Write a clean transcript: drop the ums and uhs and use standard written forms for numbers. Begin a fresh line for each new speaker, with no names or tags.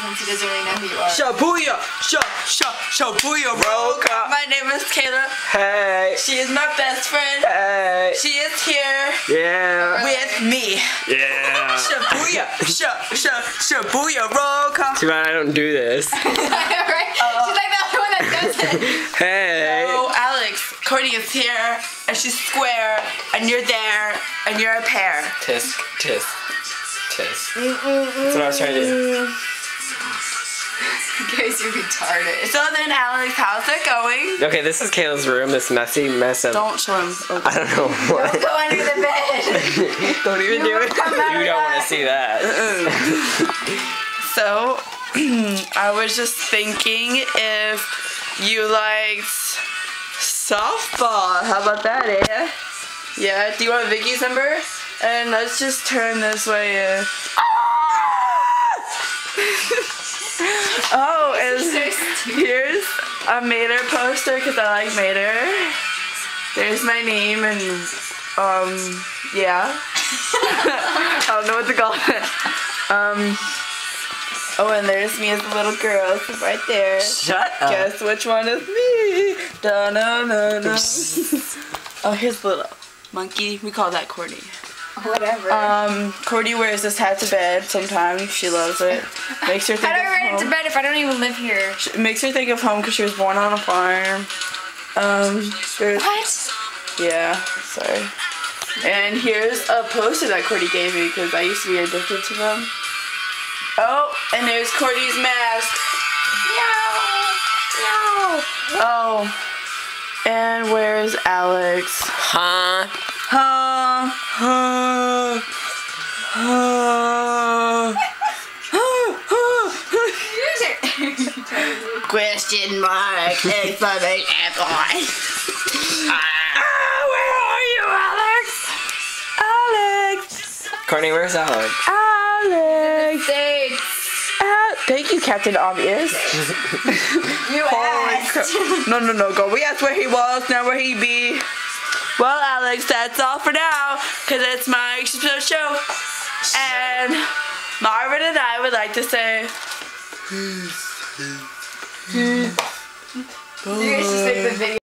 since he doesn't really know who you are.
Shabuya! Shabuya! Roll call.
My name is Kayla.
Hey.
She is my best friend.
Hey.
She is here.
Yeah.
With me.
Yeah.
Shabuya! Shabuya! Roll call.
Too bad I don't do this.
Right? She's like the only one that does it.
Hey.
So Alex, Courtney is here, and she's square, and you're there, and you're a pair.
Tisk, tisk, tisk. That's what I was trying to do.
Guys, you're retarded.
So then, Alex, how's it going?
Okay, this is Kayla's room. This messy mess of.
Don't show him. Okay.
I don't know what.
Don't go under the bed.
Don't even do it. You don't want to see that.
So, I was just thinking if you liked softball. How about that, eh? Yeah, do you want Vicky's number? And let's just turn this way. Oh, and here's a Mater poster because I like Mater. There's my name and, yeah. I don't know what to call it. Oh, and there's me as a little girl, so right there.
Shut up.
Guess which one is me? Da-na-na-na. Oh, here's the little monkey. We call that Courtney.
Whatever.
Courtney wears this hat to bed sometimes. She loves it. Makes her think
How do I
of
wear it to
home.
bed if I don't even live here?
It makes her think of home because she was born on a farm. There's,
What?
yeah, sorry. And here's a poster that Courtney gave me because I used to be addicted to them. Oh, and there's Courtney's mask.
No.
Oh, and where's Alex?
Huh?
Huh? Huh? Question mark! Exclamation point! Where are you, Alex? Alex!
Courtney, where's Alex?
Alex! Thank you, Captain Obvious.
You asked.
No, go. We asked where he was, not where he be. Well, Alex, that's all for now, because it's my episode show. And Marvin and I would like to say...
You guys just make the video.